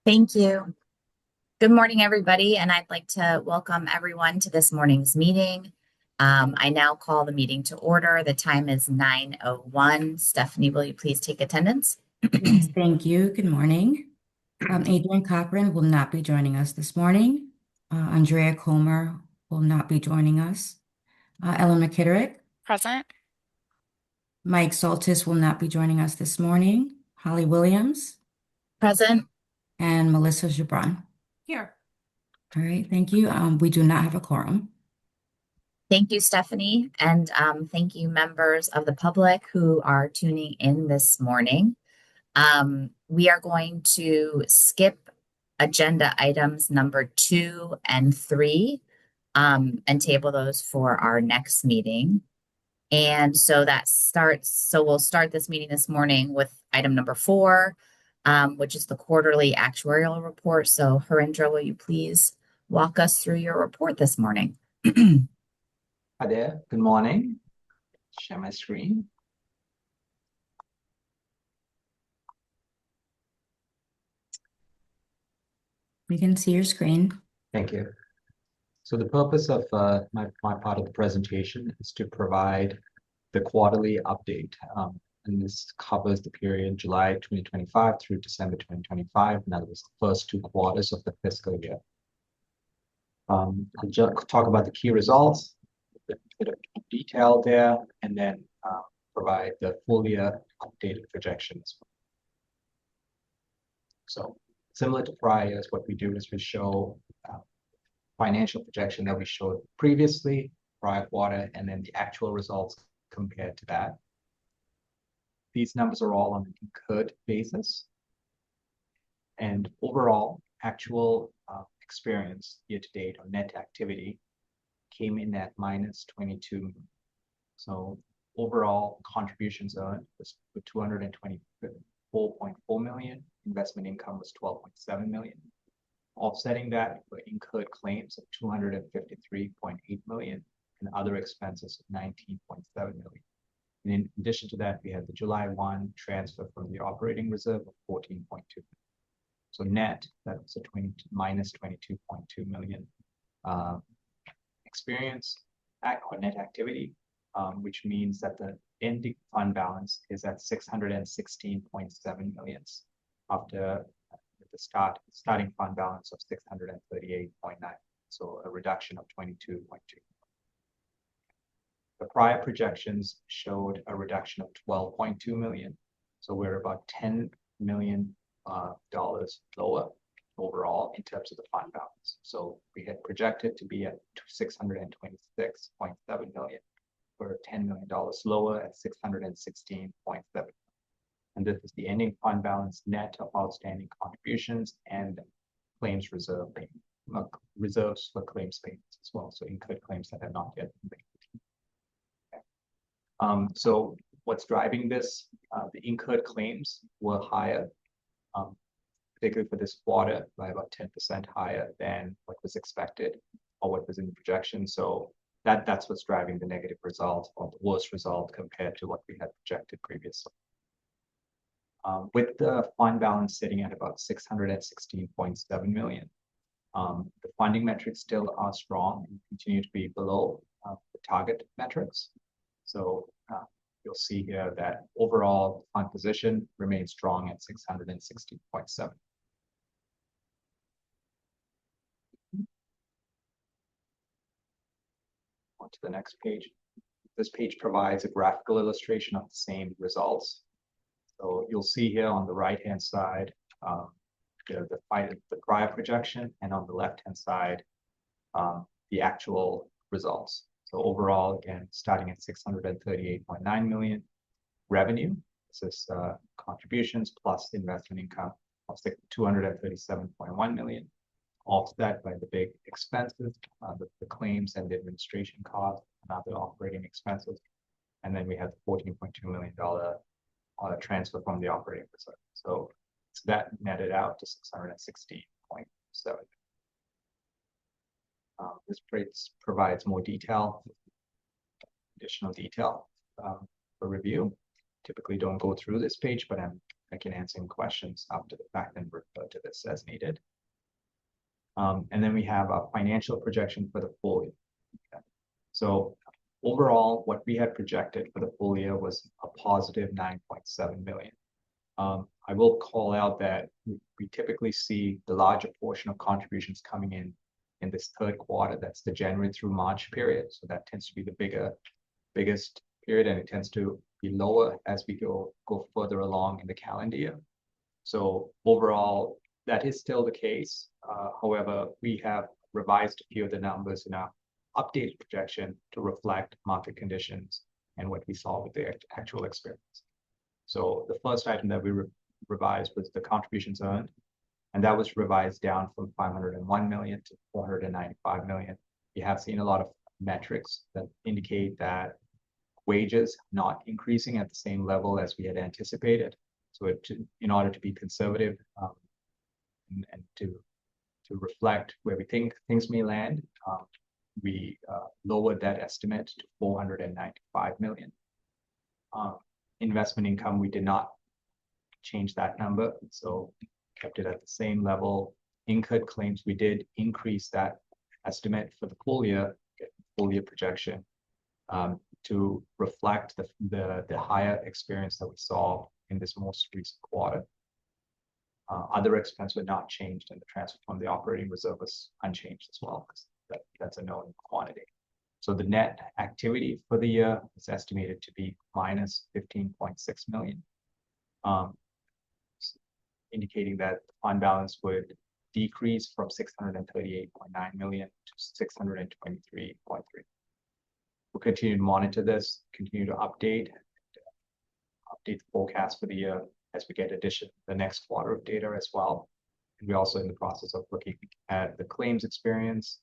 Thank you. Good morning, everybody, and I'd like to welcome everyone to this morning's meeting. I now call the meeting to order. The time is 9:01. Stephanie, will you please take attendance? Yes, thank you. Good morning. Adrian Cochran will not be joining us this morning. Andrea Comer will not be joining us. Ellen McKitterick, Present. Mike Soltis will not be joining us this morning. Holly Williams Present. and Melissa Gibran. Here. All right, thank you. We do not have a quorum. Thank you, Stephanie, and thank you, members of the public who are tuning in this morning. We are going to skip agenda items number 2 and 3 and table those for our next meeting. And so we'll start this meeting this morning with item number 4, which is the quarterly actuarial report. So Harindra, will you please walk us through your report this morning? Hi there, good morning. Share my screen. We can see your screen. Thank you. So the purpose of my part of the presentation is to provide the quarterly update. And this covers the period July 2025 through December 2025. In other words, the first 2 quarters of the fiscal year. I'll just talk about the key results, a bit of detail there, and then provide the full year updated projections. So similar to prior years, what we do is we show financial projection that we showed previously, prior quarter, and then the actual results compared to that. These numbers are all on an incurred basis. And overall, actual experience year-to-date on net activity came in at minus 22 million. So overall contributions earned was 224.4 million. Investment income was 12.7 million. Offsetting that were incurred claims of 253.8 million and other expenses of 19.7 million. And in addition to that, we had the July 1 transfer from the operating reserve of 14.2 million. So net, that was a minus 22.2 million experience or net activity, which means that the ending fund balance is at 616.7 million after the starting fund balance of 638.9, so a reduction of 22.2. The prior projections showed a reduction of 12.2 million, so we're about $10 million lower overall in terms of the fund balance. So we had projected to be at 626.7 million. We're $10 million lower at 616.7. And this is the ending fund balance net of outstanding contributions and claims reserve payment, reserves for claims payments as well. So incurred claims that have not yet been paid. Okay. So what's driving this? The incurred claims were higher, particularly for this quarter, by about 10% higher than what was expected or what was in the projection. So that's what's driving the negative result or the worst result compared to what we had projected previously. With the fund balance sitting at about 616.7 million, the funding metrics still are strong and continue to be below the target metrics. So you'll see here that overall fund position remains strong at 616.7. On to the next page. This page provides a graphical illustration of the same results. So you'll see here on the right-hand side, the prior projection, and on the left-hand side, the actual results. So overall, again, starting at 638.9 million revenue. This is contributions plus investment income of 237.1 million, offset by the big expenses, the claims and the administration costs and other operating expenses. And then we have the $14.2 million transfer from the operating reserve. So that netted out to 616.7. This provides more detail, additional detail for review. Typically don't go through this page, but I can answer any questions after the fact and refer to this. this as needed. And then we have a financial projection for the full year. Okay. So overall, what we had projected for the full year was a positive 9.7 million. I will call out that we typically see the larger portion of contributions coming in this third quarter. That's the January through March period. So that tends to be the biggest period, and it tends to be lower as we go further along in the calendar year. So overall, that is still the case. However, we have revised a few of the numbers in our updated projection to reflect market conditions and what we saw with the actual experience. So the first item that we revised was the contributions earned, and that was revised down from 501 million to 495 million. You have seen a lot of metrics that indicate that wages not increasing at the same level as we had anticipated. So in order to be conservative and to reflect where we think things may land, we lowered that estimate to 495 million. Investment income, we did not change that number, so kept it at the same level. Incurred claims, we did increase that estimate for the full year projection to reflect the higher experience that we saw in this most recent quarter. Other expense were not changed, and the transfer from the operating reserve was unchanged as well, because that's a known quantity. So the net activity for the year is estimated to be minus 15.6 million, indicating that the fund balance would decrease from 638.9 million to 623.3. We'll continue to monitor this, continue to update the forecast for the year as we get the next quarter of data as well. And we're also in the process of looking at the claims experience,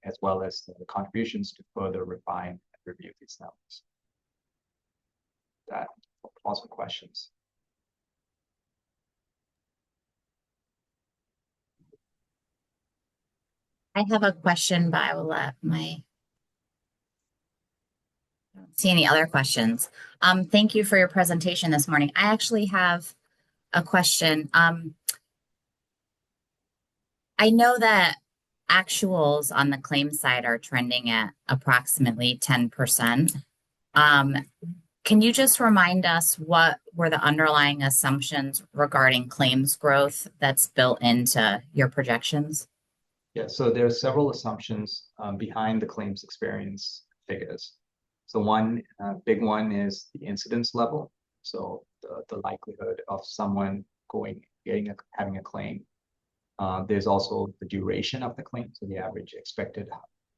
as well as the contributions to further refine and review these numbers. That, pause for questions. I have a question, but I will let I don't see any other questions. Thank you for your presentation this morning. I actually have a question. I know that actuals on the claim side are trending at approximately 10%. Can you just remind us what were the underlying assumptions regarding claims growth that's built into your projections? Yeah, so there are several assumptions behind the claims experience figures. So one big one is the incidence level. So the likelihood of someone having a claim. There's also the duration of the claim, so the average expected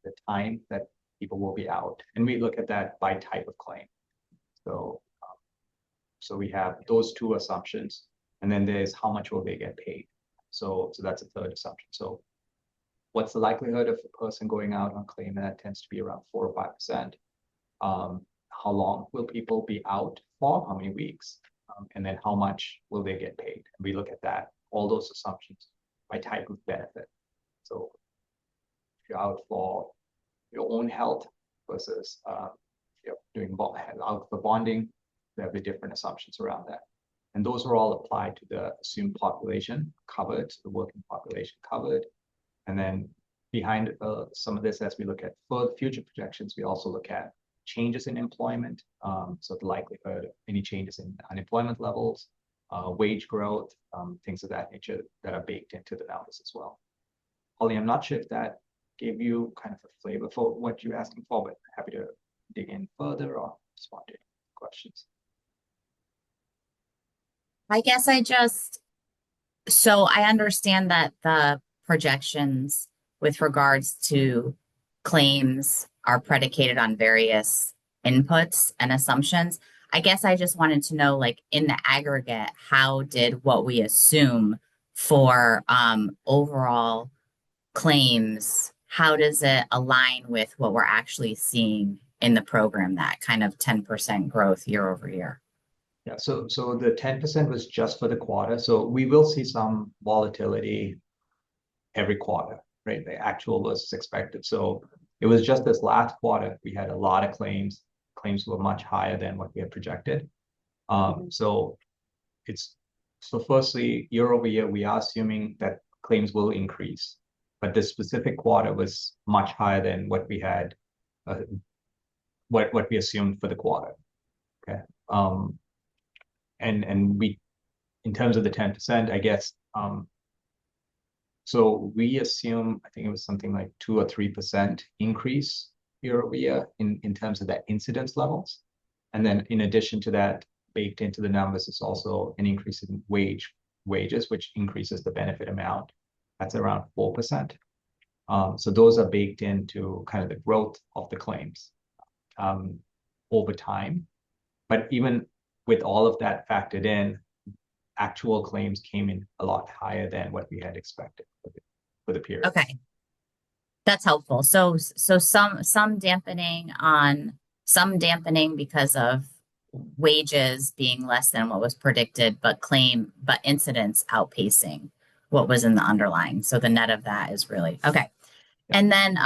the time that people will be out, and we look at that by type of claim. So we have those two assumptions, and then there's how much will they get paid. So that's a third assumption. So what's the likelihood of a person going out on claim? And that tends to be around 4 or 5%. How long will people be out for? How many weeks? And then how much will they get paid? And we look at that, all those assumptions by type of benefit. So if you're out for your own health versus doing out for bonding, there will be different assumptions around that. And those are all applied to the assumed population covered, the working population covered. And then behind some of this, as we look at future projections, we also look at changes in employment. So the likelihood of any changes in unemployment levels, wage growth, things of that nature that are baked into the numbers as well. Holly, I'm not sure if that gave you kind of a flavor for what you're asking for, but happy to dig in further or respond to questions. I guess so I understand that the projections with regards to claims are predicated on various inputs and assumptions. I guess I just wanted to know, like, in the aggregate, how did what we assume for overall claims, how does it align with what we're actually seeing in the program, that kind of 10% growth year over year? Yeah, so the 10% was just for the quarter. So we will see some volatility every quarter, right? The actual versus expected. So it was just this last quarter, we had a lot of claims. Claims were much higher than what we had projected. So it's So firstly, year over year, we are assuming that claims will increase, but this specific quarter was much higher than what we had, uh, what we assumed for the quarter. Okay. And we, in terms of the 10%, I guess, so we assume, I think it was something like 2 or 3% increase year over year in terms of that incidence levels. And then in addition to that, baked into the numbers is also an increase in wages, which increases the benefit amount. That's around 4%. So those are baked into kind of the growth of the claims over time. But even with all of that factored in, actual claims came in a lot higher than what we had expected for the period. Okay, that's helpful. So some dampening because of wages being less than what was predicted, but incidents outpacing what was in the underlying. So the net of that is really okay. Yeah. And then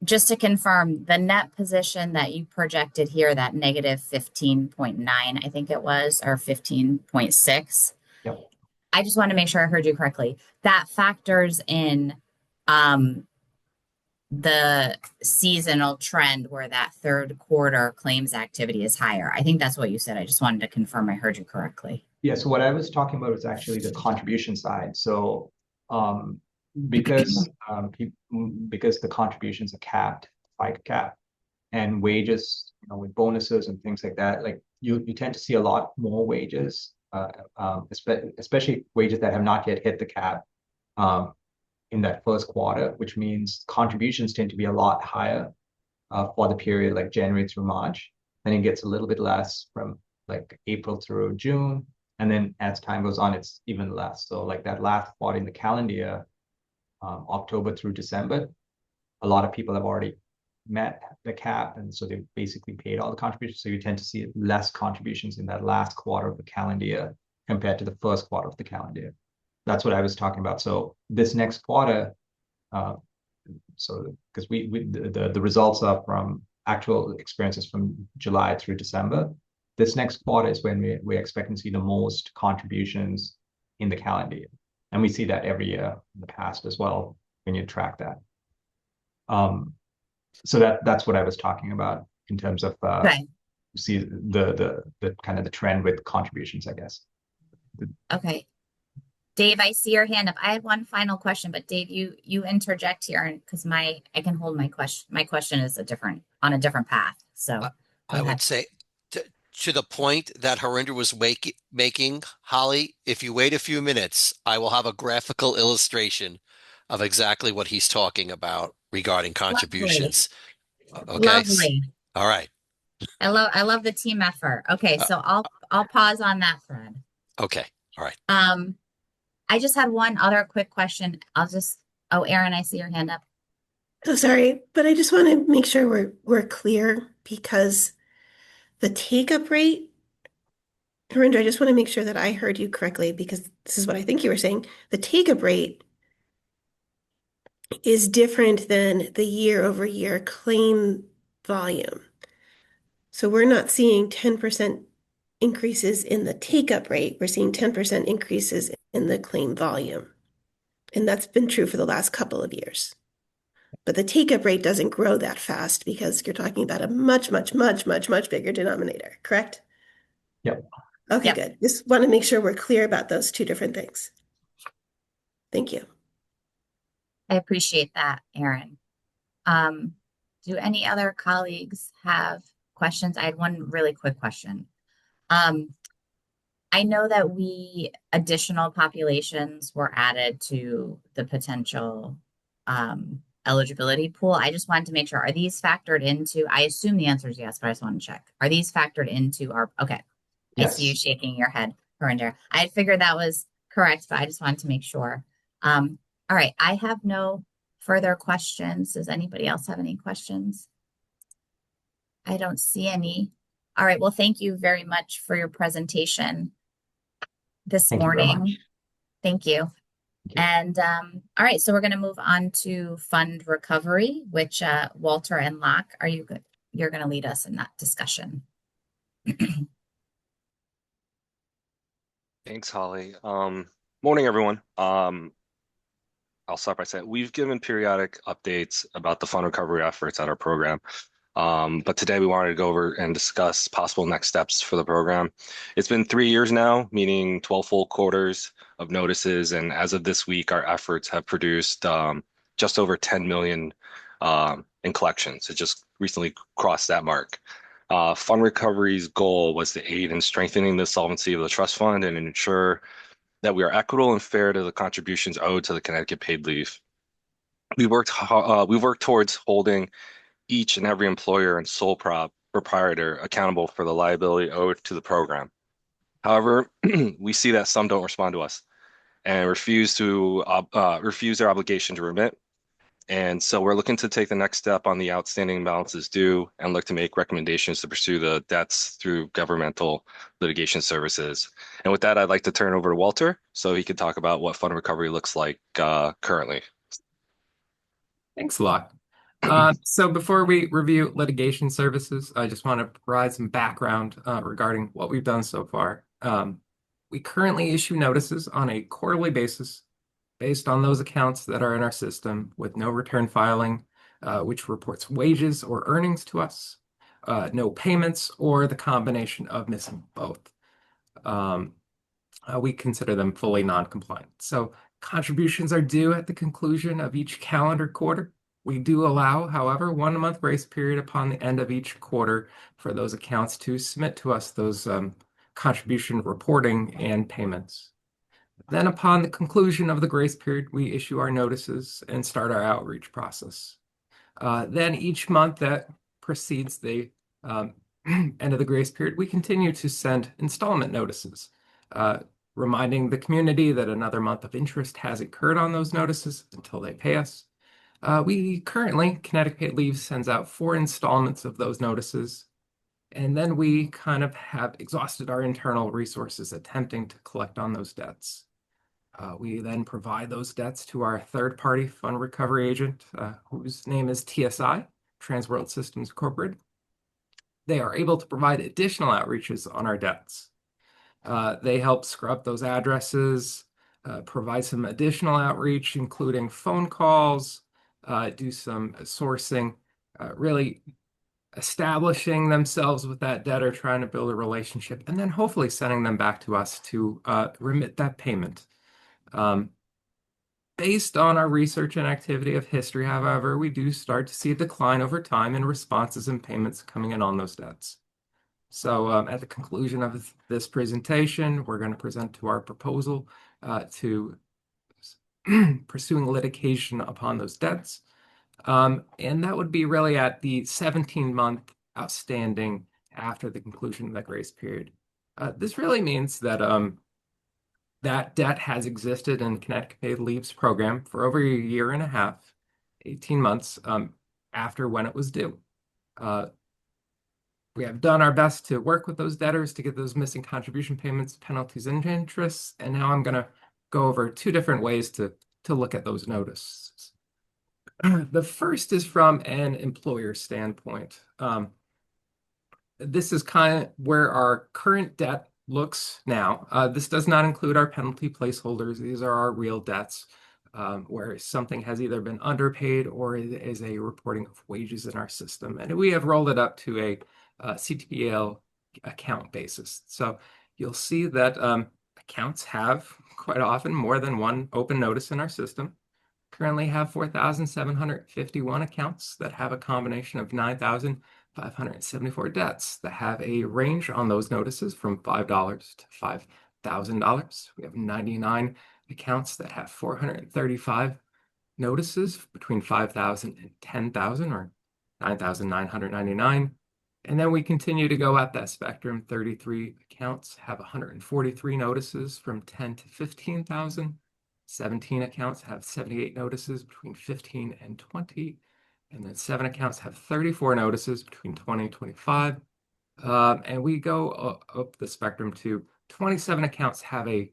just to confirm, the net position that you projected here, that negative 15.9, I think it was, or 15.6. Yep. I just want to make sure I heard you correctly. That factors in the seasonal trend where that third quarter claims activity is higher. I think that's what you said. I just wanted to confirm I heard you correctly. Yeah, so what I was talking about was actually the contribution side. So because because the contributions are capped, FICA cap, and wages, with bonuses and things like that, like you tend to see a lot more wages, especially wages that have not yet hit the cap in that first quarter, which means contributions tend to be a lot higher for the period like January through March. Then it gets a little bit less from like April through June. And then as time goes on, it's even less. So like that last quarter in the calendar year, October through December, a lot of people have already met the cap. And so they basically paid all the contributions. So you tend to see less contributions in that last quarter of the calendar year compared to the first quarter of the calendar year. That's what I was talking about. So this next quarter, so because the results are from actual experiences from July through December. This next quarter is when we're expecting to see the most contributions in the calendar year. And we see that every year in the past as well when you track that. So that's what I was talking about in terms of Okay. see the kind of the trend with contributions, I guess. Okay. Dave, I see your hand up. I have one final question, but Dave, you interject here because I can hold my question. My question is on a different path. So I, go I ahead. would say to the point that Harinder was making, Holly, if you wait a few minutes, I will have a graphical illustration of exactly what he's talking about regarding Lovely. contributions. Okay. Lovely. All right. I love the team effort. Okay, Uh, so I'll pause on that thread. okay. All right. I just had one other quick question. Oh, Aaron, I see your hand up. So sorry, but I just want to make sure we're clear because the take-up rate, Harinder, I just want to make sure that I heard you correctly because this is what I think you were saying. The take-up rate is different than the year-over-year claim volume. So we're not seeing 10% increases in the take-up rate. We're seeing 10% increases in the claim volume. And that's been true for the last couple of years. But the take-up rate doesn't grow that fast because you're talking about a much, much, much, much, much bigger denominator, correct? Yep. Okay, Yep. good. Just want to make sure we're clear about those two different things. Thank you. I appreciate that, Aaron. Do any other colleagues have questions? I had one really quick question. I know that additional populations were added to the potential eligibility pool. I just wanted to make sure, are these factored into, I assume the answer is yes, but I just want to check. Are these factored into okay. I see you Yes. shaking your head, Harinder. I had figured that was correct, but I just wanted to make sure. All right, I have no further questions. Does anybody else have any questions? I don't see any. All right, well, thank you very much for your presentation this Thank you very morning. much. Thank you. Thank you. And all right, so we're going to move on to fund recovery, which Walter and Locke, are you good? You're going to lead us in that discussion. Thanks, Holly. Morning, everyone. I'll start by saying we've given periodic updates about the fund recovery efforts at our program. But today we wanted to go over and discuss possible next steps for the program. It's been 3 years now, meaning 12 full quarters of notices. And as of this week, our efforts have produced just over 10 million in collections. It just recently crossed that mark. Fund recovery's goal was to aid in strengthening the solvency of the trust fund and ensure that we are equitable and fair to the contributions owed to the Connecticut paid leave. We've worked towards holding each and every employer and sole proprietor accountable for the liability owed to the program. However, we see that some don't respond to us and refuse their obligation to remit. And so we're looking to take the next step on the outstanding balances due and look to make recommendations to pursue the debts through governmental litigation services. And with that, I'd like to turn over to Walter so he could talk about what fund recovery looks like currently. Thanks a lot. So before we review litigation services, I just want to provide some background regarding what we've done so far. We currently issue notices on a quarterly basis based on those accounts that are in our system with no return filing, which reports wages or earnings to us, no payments, or the combination of missing both. We consider them fully non-compliant. So contributions are due at the conclusion of each calendar quarter. We do allow, however, 1 month grace period upon the end of each quarter for those accounts to submit to us those contribution reporting and payments. Then upon the conclusion of the grace period, we issue our notices and start our outreach process. Then each month that precedes the end of the grace period, we continue to send installment notices, reminding the community that another month of interest has incurred on those notices until they pay us. We currently, Connecticut Leave sends out 4 installments of those notices, and then we kind of have exhausted our internal resources attempting to collect on those debts. We then provide those debts to our third-party fund recovery agent, whose name is TSI, Trans World Systems Incorporated. They are able to provide additional outreaches on our debts. They help scrub those addresses, provide some additional outreach, including phone calls, do some sourcing, really establishing themselves with that debtor, trying to build a relationship, and then hopefully sending them back to us to remit that payment. Based on our research and activity of history, however, we do start to see a decline over time in responses and payments coming in on those debts. So at the conclusion of this presentation, we're going to present to our proposal to pursuing litigation upon those debts. And that would be really at the 17-month outstanding after the conclusion of that grace period. This really means that that debt has existed in the Connecticut Paid Leaves program for over a year and a half, 18 months after when it was due. We have done our best to work with those debtors to get those missing contribution payments, penalties, and interests. And now I'm going to go over 2 different ways to look at those notices. The first is from an employer standpoint. This is kind of where our current debt looks now. This does not include our penalty placeholders. These are our real debts, where something has either been underpaid or is a reporting of wages in our system. And we have rolled it up to a CTPL account basis. So you'll see that accounts have quite often more than one open notice in our system. Currently have 4,751 accounts that have a combination of 9,574 debts that have a range on those notices from $5 to $5,000. We have 99 accounts that have 435 notices between 5,000 and 10,000, or 9,999. And then we continue to go up that spectrum. 33 accounts have 143 notices from 10 to 15,000. 17 accounts have 78 notices between 15 and 20. And then 7 accounts have 34 notices between 20 and 25. And we go up the spectrum to 27 accounts have a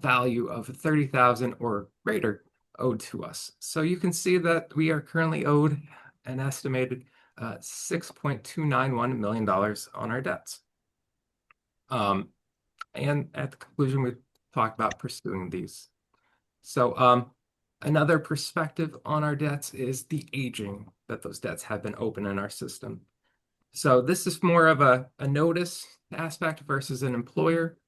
value of 30,000 or greater owed to us. So you can see that we are currently owed an estimated $6.291 million on our debts. And at the conclusion, we talk about pursuing these. So another perspective on our debts is the aging that those debts have been open in our system. So this is more of a notice aspect versus an employer.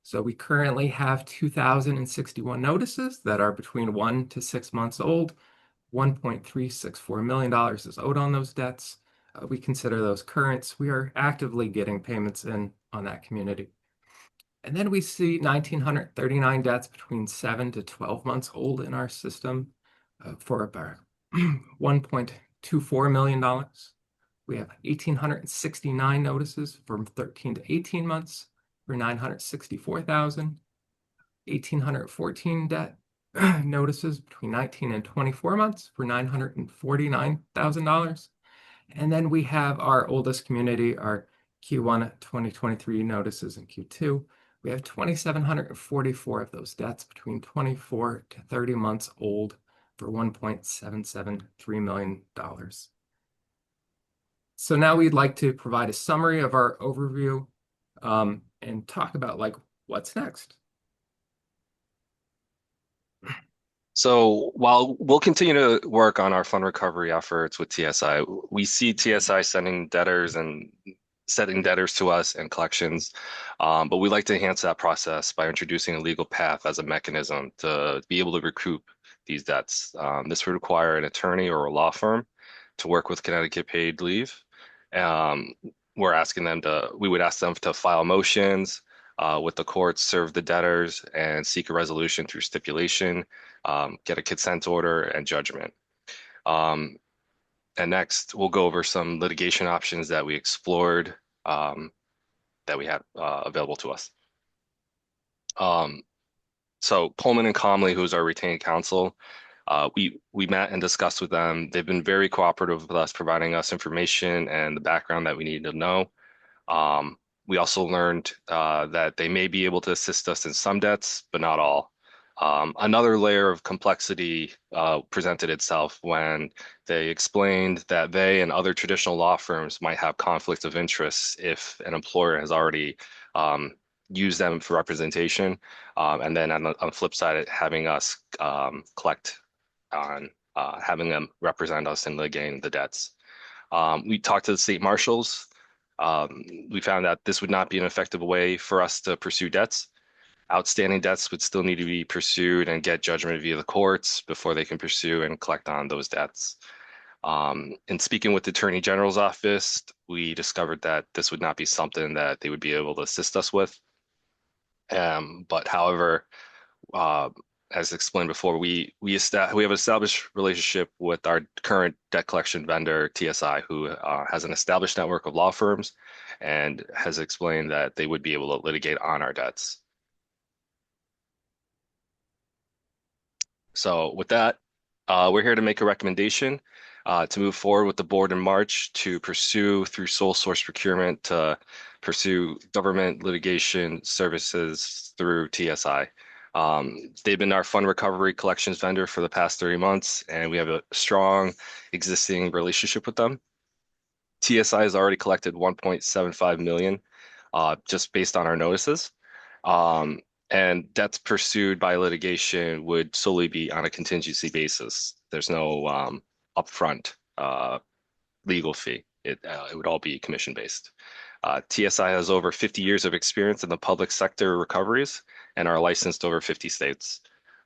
So we currently have 2,061 notices that are between 1 to 6 months old. $1.364 million is owed on those debts. We consider those currents. We are actively getting payments in on that community. And then we see 1,939 debts between 7 to 12 months old in our system for about $1.24 million. We have 1,869 notices from 13 to 18 months for 964,000. 1,814 debt notices between 19 and 24 months for $949,000. And then we have our oldest community, our Q1 2023 notices in Q2. We have 2,744 of those debts between 24 to 30 months old for $1.773 million. So now we'd like to provide a summary of our overview and talk about like what's next. So while we'll continue to work on our fund recovery efforts with TSI, we see TSI setting debtors to us and collections, but we like to enhance that process by introducing a legal path as a mechanism to be able to recoup these debts. This would require an attorney or a law firm to work with Connecticut Paid Leave. We would ask them to file motions with the courts, serve the debtors, and seek a resolution through stipulation, get a consent order and judgment. And next, we'll go over some litigation options that we explored that we had available to us. So Pullman and Comley, who's our retained counsel, we met and discussed with them. They've been very cooperative with us, providing us information and the background that we need to know. We also learned that they may be able to assist us in some debts, but not all. Another layer of complexity presented itself when they explained that they and other traditional law firms might have conflicts of interest if an employer has already used them for representation, and then on the flip side, having us collect on having them represent us in litigating the debts. We talked to the state marshals. We found that this would not be an effective way for us to pursue debts. Outstanding debts would still need to be pursued and get judgment via the courts before they can pursue and collect on those debts. In speaking with the Attorney General's office, we discovered that this would not be something that they would be able to assist us with. But however, as explained before, we have an established relationship with our current debt collection vendor, TSI, who has an established network of law firms and has explained that they would be able to litigate on our debts. So with that, we're here to make a recommendation to move forward with the board in March to pursue through sole source procurement to pursue government litigation services through TSI. They've been our fund recovery collections vendor for the past 30 months, and we have a strong existing relationship with them. TSI has already collected 1.75 million just based on our notices. And debts pursued by litigation would solely be on a contingency basis. There's no upfront legal fee. It would all be commission based. TSI has over 50 years of experience in the public sector recoveries and are licensed over 50 states.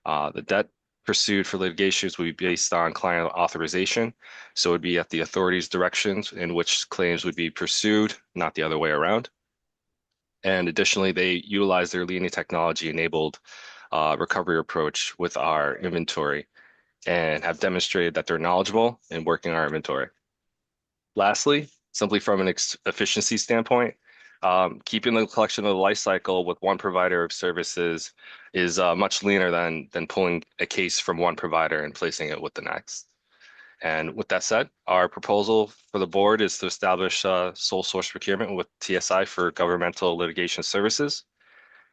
The debt pursued for litigations would be based on client authorization. So it would be at the authority's directions in which claims would be pursued, not the other way around. And additionally, they utilize their leading technology-enabled recovery approach with our inventory and have demonstrated that they're knowledgeable in working our inventory. Lastly, simply from an efficiency standpoint, keeping the collection of the life cycle with one provider of services is much leaner than pulling a case from one provider and placing it with the next. And with that said, our proposal for the board is to establish sole source procurement with TSI for governmental litigation services.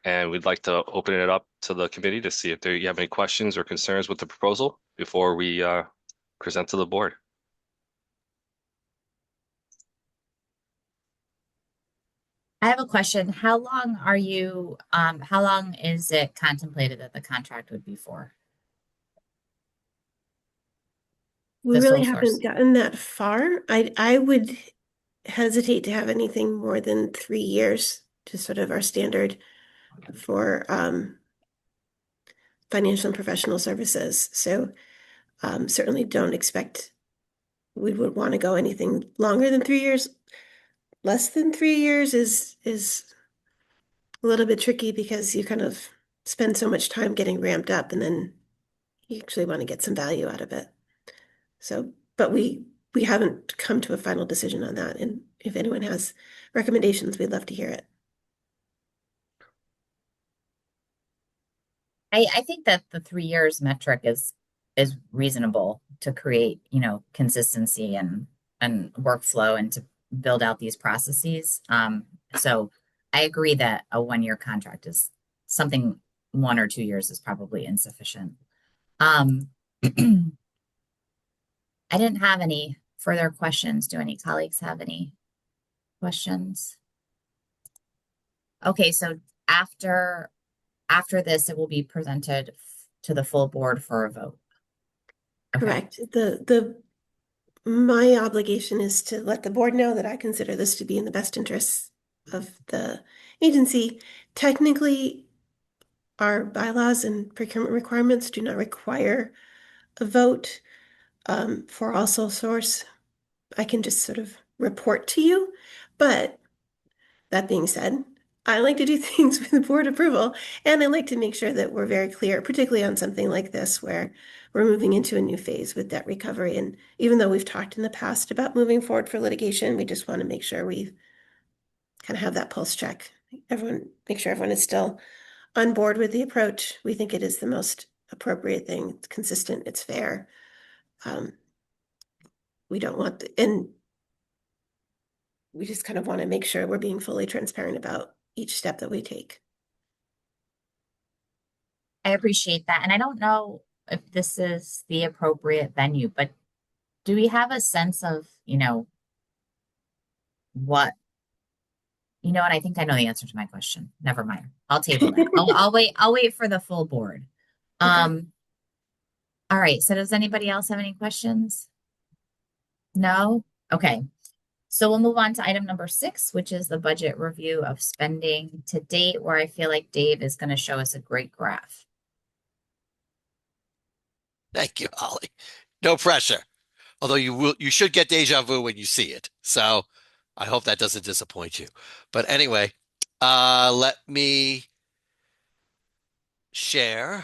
And we'd like to open it up to the committee to see if you have any questions or concerns with the proposal before we present to the board. I have a question. How long is it contemplated that the contract would be for We the really sole source? haven't gotten that far. I would hesitate to have anything more than 3 years, to sort of our standard for financial and professional services. So certainly don't expect we would want to go anything longer than 3 years. Less than 3 years is a little bit tricky because you kind of spend so much time getting ramped up and then you actually want to get some value out of it. So, but we haven't come to a final decision on that. And if anyone has recommendations, we'd love to hear it. I think that the 3 years metric is reasonable to create, consistency and workflow and to build out these processes. So I agree that a 1 year contract is something 1 or 2 years is probably insufficient. I didn't have any further questions. Do any colleagues have any questions? Okay, so after after this, it will be presented to the full board for a vote. Okay. Correct. The my obligation is to let the board know that I consider this to be in the best interests of the agency. Technically, our bylaws and procurement requirements do not require a vote for all sole source. I can just sort of report to you. But that being said, I like to do things with board approval, and I like to make sure that we're very clear, particularly on something like this where we're moving into a new phase with debt recovery. And even though we've talked in the past about moving forward for litigation, we just want to make sure we kind of have that pulse check. Make sure everyone is still on board with the approach. We think it is the most appropriate thing. It's consistent, it's fair. Um, we don't want, and we just kind of want to make sure we're being fully transparent about each step that we take. I appreciate that. And I don't know if this is the appropriate venue, but do we have a sense of, what, what I think I know the answer to my question. Never mind. I'll table that. I'll wait for the full board. Okay. All right. So does anybody else have any questions? No? Okay. So we'll move on to item number 6, which is the budget review of spending to date, where I feel like Dave is going to show us a great graph. Thank you, Holly. No pressure. Although you should get deja vu when you see it. So I hope that doesn't disappoint you. But anyway, let me share.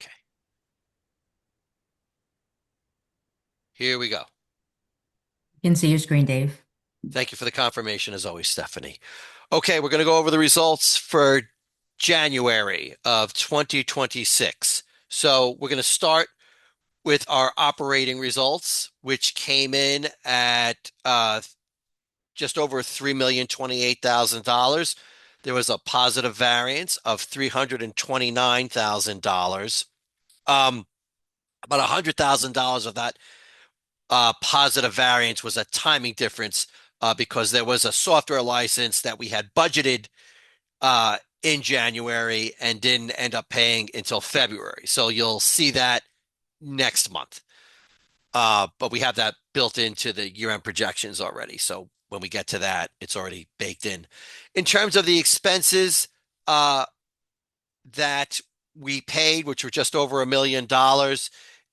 Okay. Here we go. You can see your screen, Dave. Thank you for the confirmation as always, Stephanie. Okay, we're going to go over the results for January of 2026. So we're going to start with our operating results, which came in at just over $3,028,000. There was a positive variance of $329,000. About $100,000 of that positive variance was a timing difference because there was a software license that we had budgeted in January and didn't end up paying until February. So you'll see that next month. But we have that built into the year-end projections already. So when we get to that, it's already baked in. In terms of the expenses that we paid, which were just over $1 million,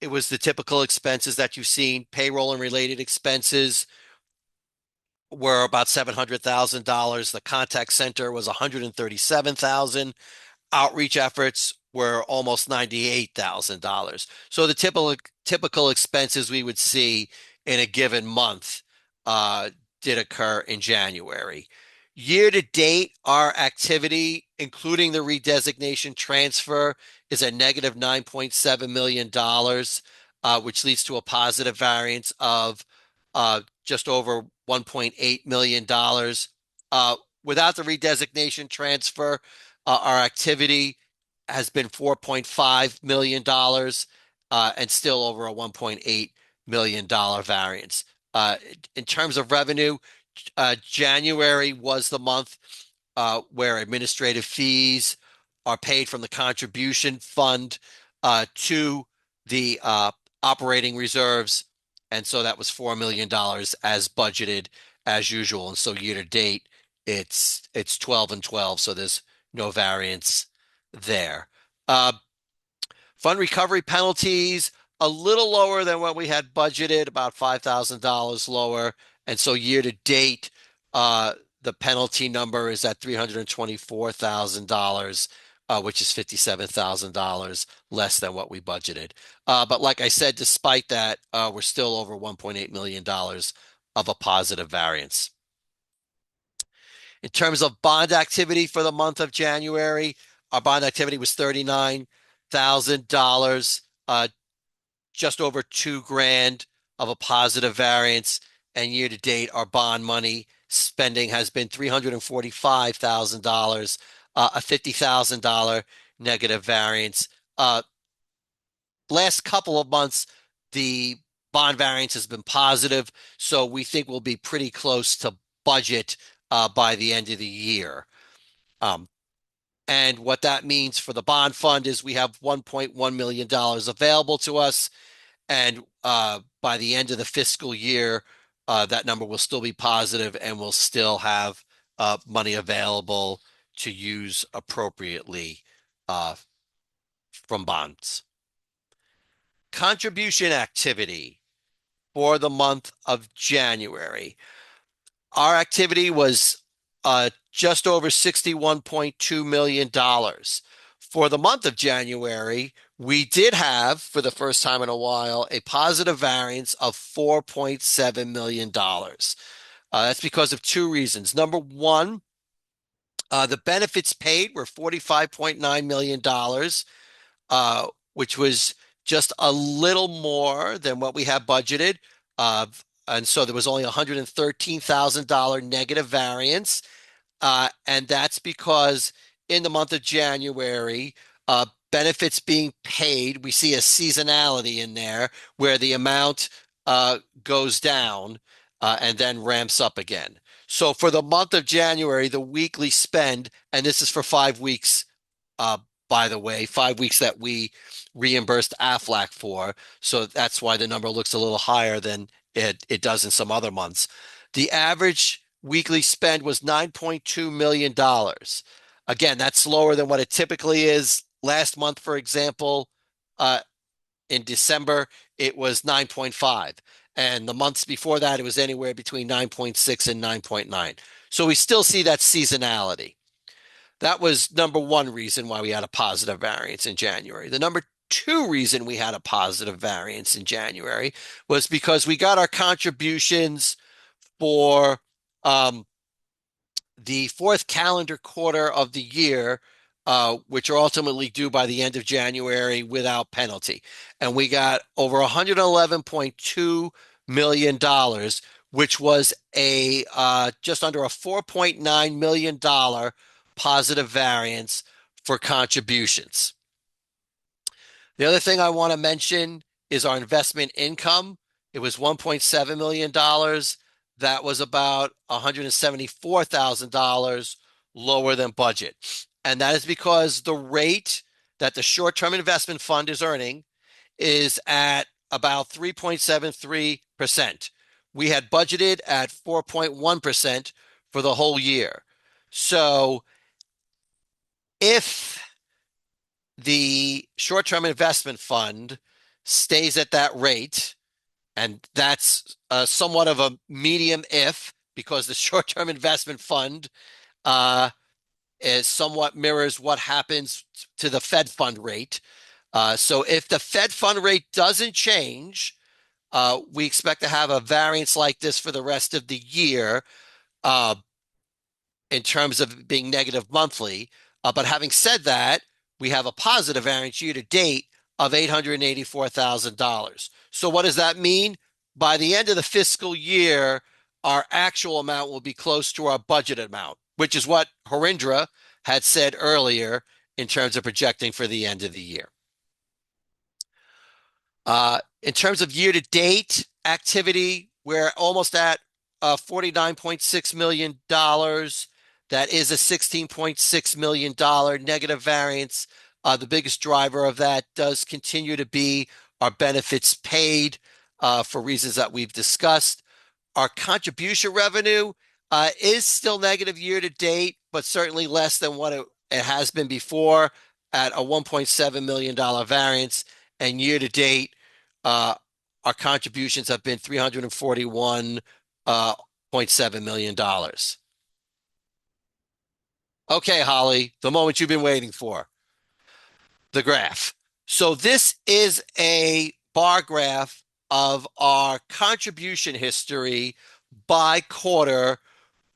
it was the typical expenses that you've seen. Payroll and related expenses were about $700,000. The contact center was $137,000. Outreach efforts were almost $98,000. So the typical expenses we would see in a given month did occur in January. Year to date, our activity, including the redesignation transfer, is a negative $9.7 million, which leads to a positive variance of just over $1.8 million. Without the redesignation transfer, our activity has been $4.5 million and still over a $1.8 million variance. In terms of revenue, January was the month where administrative fees are paid from the contribution fund to the operating reserves. And so that was $4 million as budgeted as usual. And so year to date, it's 12 and 12. So there's no variance there. Fund recovery penalties, a little lower than what we had budgeted, about $5,000 lower. And so year to date, the penalty number is at $324,000, which is $57,000 less than what we budgeted. But like I said, despite that, we're still over $1.8 million of a positive variance. In terms of bond activity for the month of January, our bond activity was $39,000, just over $2,000 of a positive variance. And year to date, our bond money spending has been $345,000, a $50,000 negative variance. Last couple of months, the bond variance has been positive, so we think we'll be pretty close to budget by the end of the year. And what that means for the bond fund is we have $1.1 million available to us. And by the end of the fiscal year, that number will still be positive and we'll still have money available to use appropriately from bonds. Contribution activity for the month of January. Our activity was just over $61.2 million. For the month of January, we did have, for the first time in a while, a positive variance of $4.7 million. That's because of two reasons. Number one, the benefits paid were $45.9 million, which was just a little more than what we had budgeted. And so there was only $113,000 negative variance. And that's because in the month of January, benefits being paid, we see a seasonality in there where the amount goes down and then ramps up again. So for the month of January, the weekly spend, and this is for 5 weeks, by the way, 5 weeks that we reimbursed Aflac for. So that's why the number looks a little higher than it does in some other months. The average weekly spend was $9.2 million. Again, that's lower than what it typically is. Last month, for example, in December, it was 9.5. And the months before that, it was anywhere between 9.6 and 9.9. So we still see that seasonality. That was number one reason why we had a positive variance in January. The number two reason we had a positive variance in January was because we got our contributions for the fourth calendar quarter of the year, which are ultimately due by the end of January without penalty. And we got over $111.2 million, which was a just under a $4.9 million positive variance for contributions. The other thing I want to mention is our investment income. It was $1.7 million. That was about $174,000 lower than budget. And that is because the rate that the short-term investment fund is earning is at about 3.73%. We had budgeted at 4.1% for the whole year. So if the short-term investment fund stays at that rate, and that's somewhat of a medium if, because the short-term investment fund is somewhat mirrors what happens to the Fed fund rate. So if the Fed fund rate doesn't change, we expect to have a variance like this for the rest of the year in terms of being negative monthly. But having said that, we have a positive variance year to date of $884,000. So what does that mean? By the end of the fiscal year, our actual amount will be close to our budget amount, which is what Harindra had said earlier in terms of projecting for the end of the year. In terms of year-to-date activity, we're almost at $49.6 million. That is a $16.6 million negative variance. The biggest driver of that does continue to be our benefits paid for reasons that we've discussed. Our contribution revenue is still negative year-to-date, but certainly less than what it has been before at a $1.7 million variance. And year-to-date, our contributions have been $341.7 million. Okay, Holly, the moment you've been waiting for, the graph. So this is a bar graph of our contribution history by quarter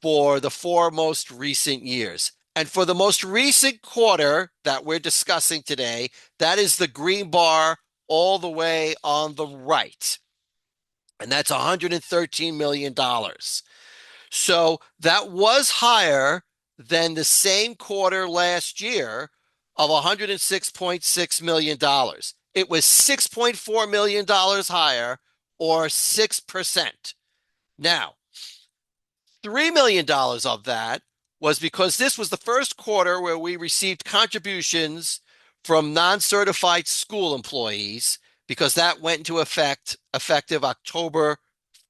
for the 4 most recent years. And for the most recent quarter that we're discussing today, that is the green bar all the way on the right. And that's $113 million. So that was higher than the same quarter last year of $106.6 million. It was $6.4 million higher, or 6%. Now, $3 million of that was because this was the first quarter where we received contributions from non-certified school employees, because that went into effect effective October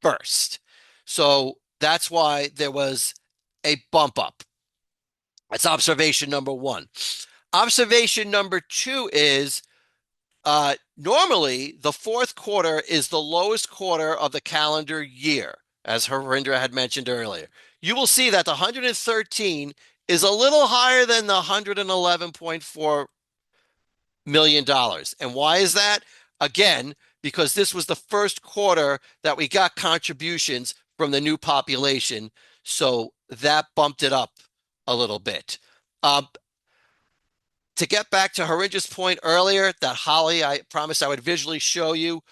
1st. So that's why there was a bump up. That's observation number one. Observation number two is normally the fourth quarter is the lowest quarter of the calendar year, as Harindra had mentioned earlier. You will see that the 113 is a little higher than the $111.4 million. And why is that? Again, because this was the first quarter that we got contributions from the new population. So that bumped it up a little bit. To get back to Harindra's point earlier, that Holly, I promised I would visually show you.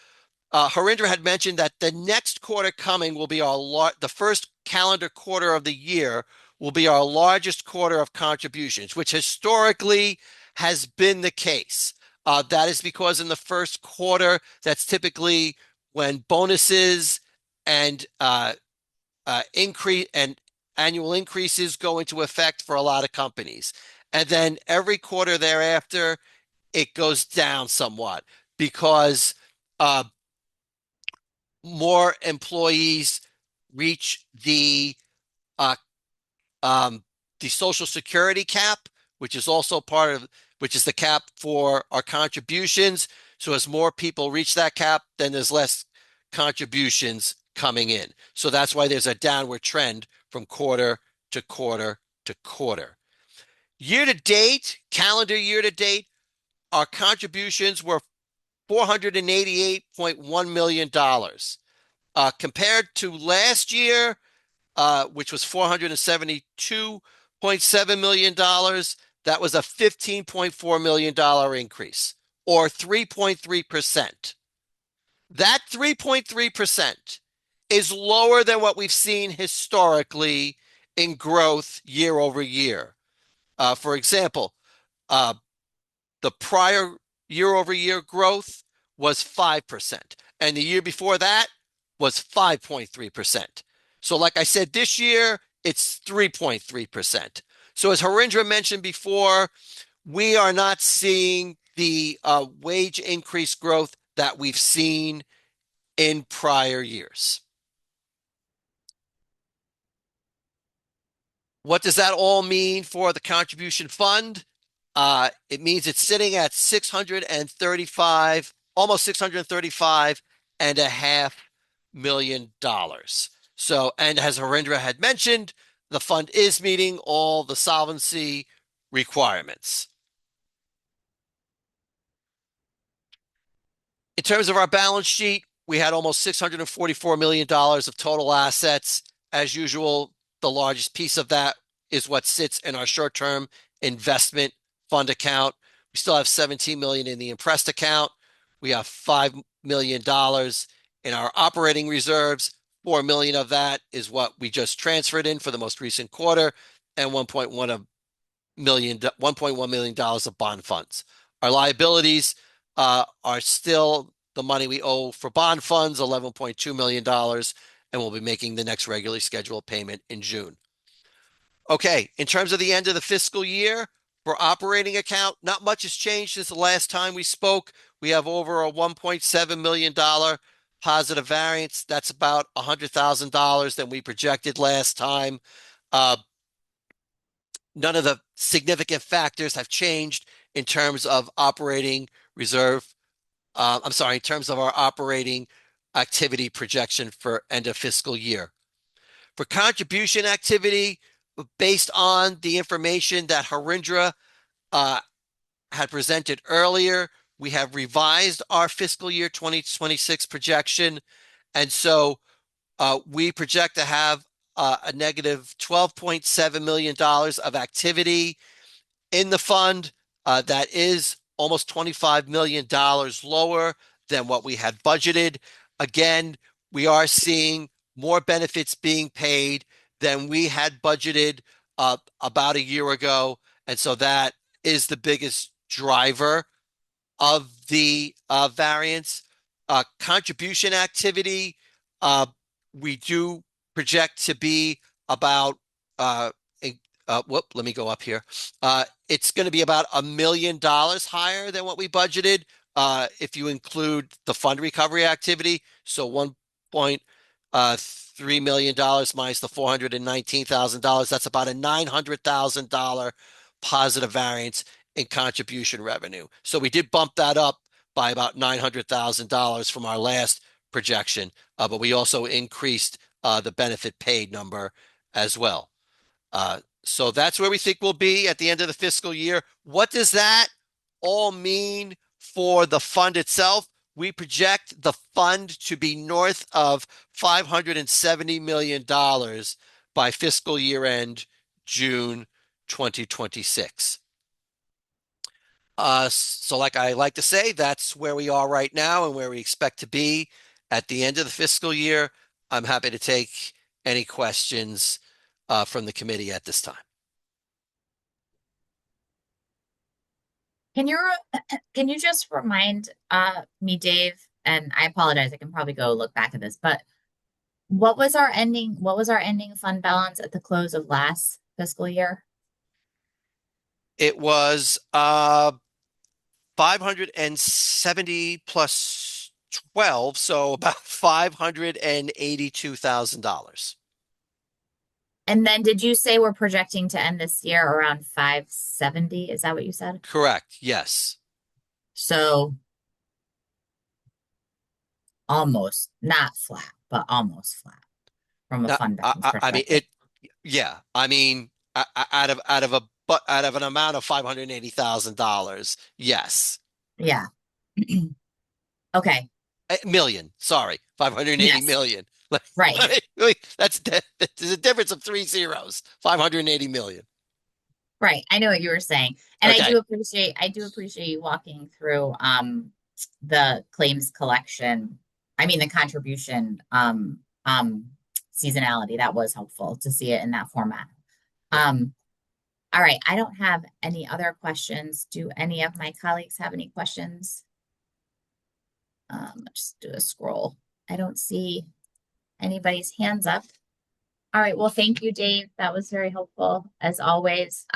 Harindra had mentioned that the next quarter coming will be the first calendar quarter of the year will be our largest quarter of contributions, which historically has been the case. That is because in the first quarter, that's typically when bonuses and increase and annual increases go into effect for a lot of companies. And then every quarter thereafter, it goes down somewhat because more employees reach the Social Security cap, which is also which is the cap for our contributions. So as more people reach that cap, then there's less contributions coming in. So that's why there's a downward trend from quarter to quarter to quarter. Year to date, calendar year to date, our contributions were $488.1 million. Compared to last year, which was $472.7 million, that was a $15.4 million increase, or 3.3%. That 3.3% is lower than what we've seen historically in growth year over year. For example, the prior year over year growth was 5%, and the year before that was 5.3%. So like I said, this year it's 3.3%. So as Harindra mentioned before, we are not seeing the wage increase growth that we've seen in prior years. What does that all mean for the contribution fund? It means it's sitting at almost $635.5 million. So, and as Harindra had mentioned, the fund is meeting all the solvency requirements. In terms of our balance sheet, we had almost $644 million of total assets. As usual, the largest piece of that is what sits in our short-term investment fund account. We still have $17 million in the impressed account. We have $5 million in our operating reserves. $4 million of that is what we just transferred in for the most recent quarter, and $1.1 million of bond funds. Our liabilities are still the money we owe for bond funds, $11.2 million, and we'll be making the next regularly scheduled payment in June. Okay, in terms of the end of the fiscal year, for operating account, not much has changed since the last time we spoke. We have over a $1.7 million positive variance. That's about $100,000 than we projected last time. None of the significant factors have changed in terms of operating reserve. I'm sorry, in terms of our operating activity projection for end of fiscal year. For contribution activity, based on the information that Harindra had presented earlier, we have revised our fiscal year 2026 projection. And so we project to have a negative $12.7 million of activity in the fund. That is almost $25 million lower than what we had budgeted. Again, we are seeing more benefits being paid than we had budgeted about a year ago. And so that is the biggest driver of the variance. Contribution activity, we do project to be about, let me go up here. It's going to be about $1 million higher than what we budgeted if you include the fund recovery activity. So $1.3 million minus the $419,000. That's about a $900,000 positive variance in contribution revenue. So we did bump that up by about $900,000 from our last projection, but we also increased the benefit paid number as well. So that's where we think we'll be at the end of the fiscal year. What does that all mean for the fund itself? We project the fund to be north of $570 million by fiscal year end June 2026. So like I like to say, that's where we are right now and where we expect to be at the end of the fiscal year. I'm happy to take any questions from the committee at this time. Can you just remind me, Dave, and I apologize, I can probably go look back at this, but what was our ending fund balance at the close of last fiscal year? It was 570 plus 12, so about $582,000. And then did you say we're projecting to end this year around 570? Is that what you said? Correct. Yes. So almost not flat, but almost flat from a fund balance perspective. Yeah. I mean, out of an amount of $580,000, yes. Yeah. Okay. Million. Sorry, 580 Yes. million. Right. There's a difference of 3 zeros. 580 million. Right. I know what you were saying. And Okay. I do appreciate you walking through the claims collection. I mean the contribution seasonality. That was helpful to see it in that format. All right. I don't have any other questions. Do any of my colleagues have any questions? Just do a scroll. I don't see anybody's hands up. All right. Well, thank you, Dave. That was very helpful as always.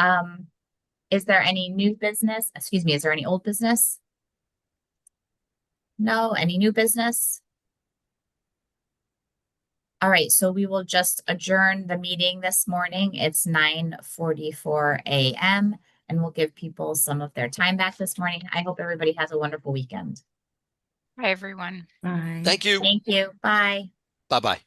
Is there any new business? Excuse me. Is there any old business? No. Any new business? All right. So we will just adjourn the meeting this morning. It's 9:44 a.m. and we'll give people some of their time back this morning. I hope everybody has a wonderful weekend. Bye, everyone. Bye. Thank you. Thank you. Bye. Bye-bye.